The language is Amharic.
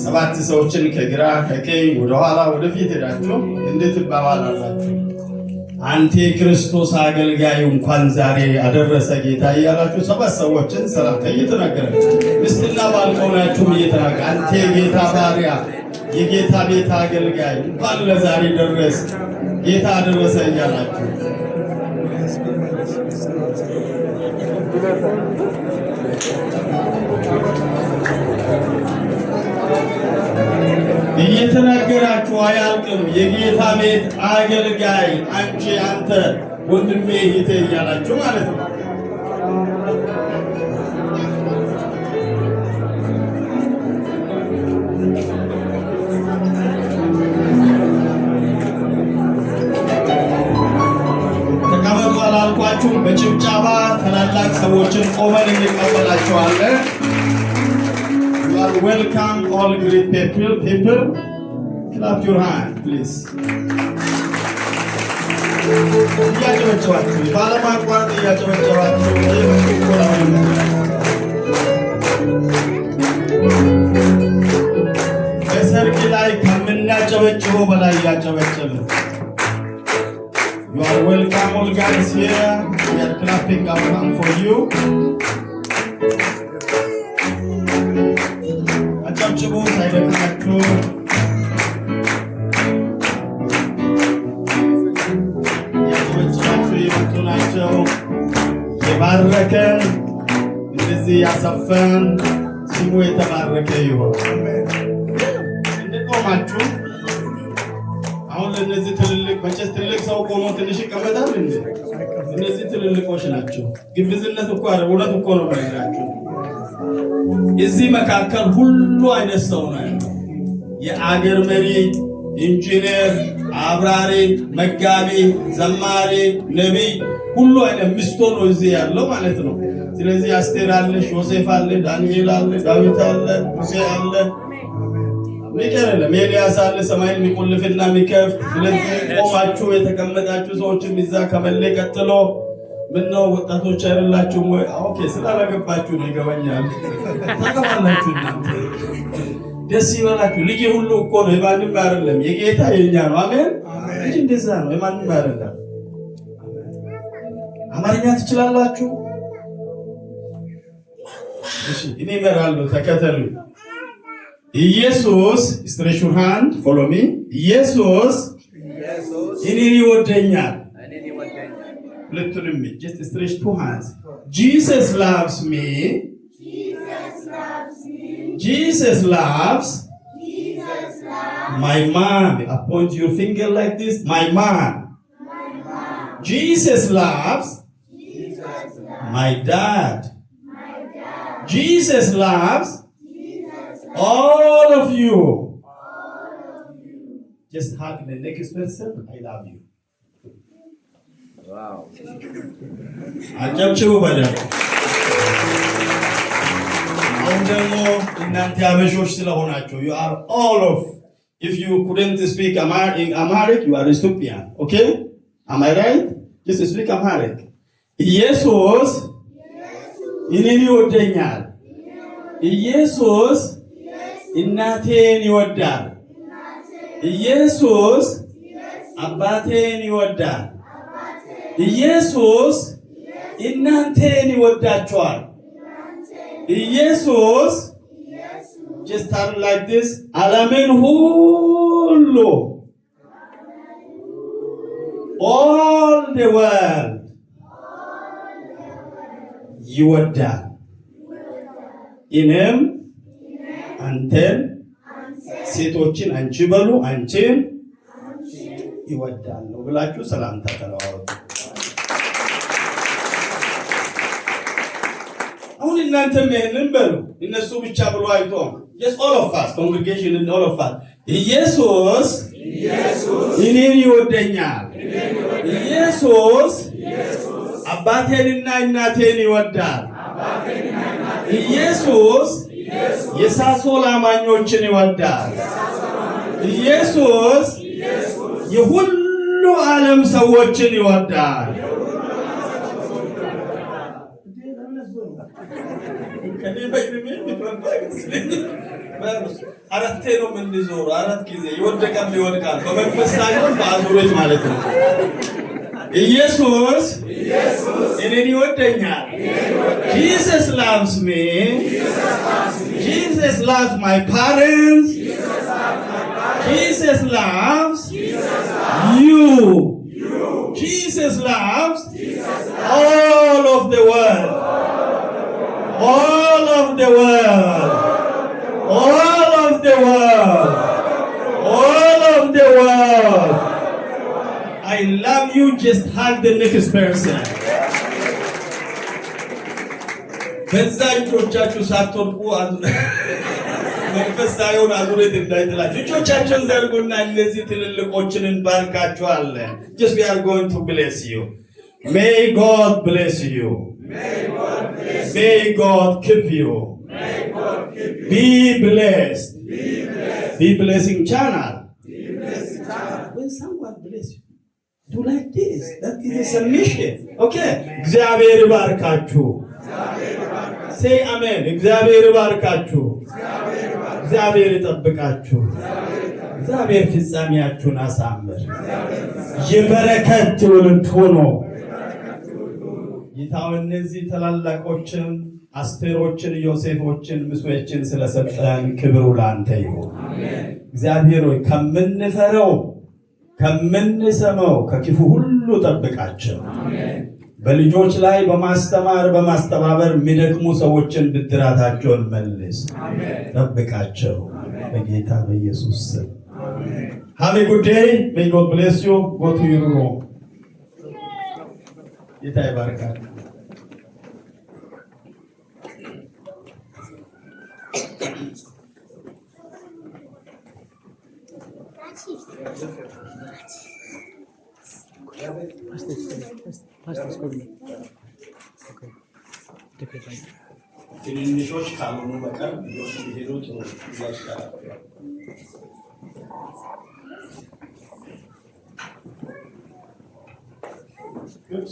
ሰባት ሰዎችን ከግራ ከቀኝ ወደ ኋላ ወደ ፊት ሄዳችሁ እንዴት ባባላላችሁ አንተ ክርስቶስ አገልጋይ እንኳን ዛሬ አደረሰ ጌታ እያላችሁ ሰባት ሰዎችን ሰላምታ እየተናገራችሁ ምስትና ባልቆናችሁ እየተናገራችሁ አንተ ጌታ ባሪያ የጌታ ቤት አገልጋይ እንኳን ለዛሬ ደረስ ጌታ አደረሰ እያላችሁ እየተናገራችሁ አያልቅም። የጌታ ቤት አገልጋይ አንቺ አንተ ወንድሜ እህቴ እያላችሁ ማለት ነው። ተቀመጡ አላልኳችሁም? በጭብጨባ ታላላቅ ሰዎችን ቆመን እንቀበላቸዋለን። Welcome all great people. Clap your hand, please. እያጨበጨባችሁ ባለማቋረጥ እያጨበጨባችሁ በሰርግ ላይ ከምናጨበጭበው በላይ እያጨበጨብን You are welcome all guys here. We are clapping our hand for you. አጨብጭቡ ሳይደክማችሁ ያጨበጭባችሁ የመጡ ናቸው። የባረከን እንደዚህ ያሰፈን ስሙ የተባረከ ይሁን። እንደቆማችሁ አሁን ለነዚህ ትልልቅ መቼስ ትልቅ ሰው ቆሞ ትንሽ ይቀመጣል እንዴ? እነዚህ ትልልቆች ናቸው። ግብዝነት እኮ አይደል፣ እውነት እኮ ነው የምነግራችሁ። እዚህ መካከል ሁሉ አይነት ሰው ነው። የአገር መሪ፣ ኢንጂነር፣ አብራሪ፣ መጋቢ፣ ዘማሪ፣ ነቢይ ሁሉ አይነት ሚስቶ ነው እዚህ ያለው ማለት ነው። ስለዚህ አስቴር አለሽ፣ ዮሴፍ አለ፣ ዳንኤል አለ፣ ዳዊት አለ፣ ሙሴ አለ፣ ሚካኤል ኤልያስ አለ፣ ሰማይን የሚቆልፍና የሚከፍት። ስለዚህ ቆማችሁ የተቀመጣችሁ ሰዎችን እዛ ከመለ ቀጥሎ ምነው ወጣቶች አይደላችሁም ወይ? ኦኬ ስላላገባችሁ ነው ይገባኛል። ታገባላችሁ እናንተ ደስ ይበላችሁ። ልጅ ሁሉ እኮ ነው የማንም አይደለም፣ የጌታ የኛ ነው። አሜን። ልጅ እንደዛ ነው የማንም አይደለም። አማርኛ ትችላላችሁ? እሺ እኔ እመራለሁ፣ ተከተሉ። ኢየሱስ stretch your hand, follow me. ኢየሱስ እኔን ይወደኛል። Just stretch two hands. Jesus loves me. Jesus loves my mom. Point your finger like this. My mom. Jesus loves my dad. Jesus loves all of you. Just hug the next person. I love you. Wow. አጨብጭቡ በደንብ። አሁን ደግሞ እናንተ አበሾች ስለሆናችሁ you are all of, if you couldn't speak Amharic, you are Ethiopian. Okay? Am I right? Just speak Amharic. ኢየሱስ እኔን ይወደኛል። ኢየሱስ እናቴን ይወዳል። ኢየሱስ አባቴን ይወዳል። ኢየሱስ እናንተን ይወዳችኋል። ኢየሱስ just turn like this. ዓለምን ሁሉ all the world ይወዳል። እኔም አንተን ሴቶችን አንቺ በሉ አንቺን ይወዳል ነው ብላችሁ ሰላምታ ተለዋወጡ። አሁን እናንተም ይሄንን በሉ፣ እነሱ ብቻ ብሎ አይቶ just all of us, congregation and all of us. ኢየሱስ እኔን ይወደኛል። ኢየሱስ አባቴንና እናቴን ይወዳል። ኢየሱስ የሳሶል አማኞችን ይወዳል። ኢየሱስ የሁሉ ዓለም ሰዎችን ይወዳል። ከኔ በእድሜ አራቴ ነው የምንዞረው፣ 4 ጊዜ ይወደቃል ይወድቃል። በመንፈስ ሳይሆን በአዙሪት ማለት ነው። ኢየሱስ እኔን ይወደኛል። Jesus loves me. Jesus loves my parents. Jesus loves you. Jesus loves all of the world. All of the world. All of the world. All of the world. I love you. Just hug the next person. በዛኞቻችሁ ሳትወድቁ መንፈስ ሳይሆን አዙሪት እንዳይጥላችሁ እጆቻችሁን ዘርጉና እነዚህ ትልልቆችን እንባርካችኋለን። Just we are going to bless you. May God bless you. May God keep you. Be blessed. Be blessing channel. When someone bless you, do like this. That is a submission. Okay. እግዚአብሔር ይባርካችሁ። Say amen. እግዚአብሔር ይባርካችሁ። እግዚአብሔር ይጠብቃችሁ። እግዚአብሔር ፍጻሜያችሁን አሳምር። የበረከት ትውልድ ሆኖ ጌታው እነዚህ ታላላቆችን አስቴሮችን፣ ዮሴፎችን፣ ሙሴዎችን ስለሰጠን ክብሩ ላንተ ይሁን። እግዚአብሔር ሆይ ከምንፈራው ከምንሰማው ከክፉ ሁሉ ጠብቃቸው። በልጆች ላይ በማስተማር በማስተባበር የሚደክሙ ሰዎችን ብድራታቸውን መልስ፣ ጠብቃቸው በጌታ በኢየሱስ ስም። Have a good day. May God bless you. Go to your room. ጌታ ይባርካል። ትንንሾች ካልሆኑ በቀር ልጆች ሊሄዱ ጥሩ ይሻላል። Good.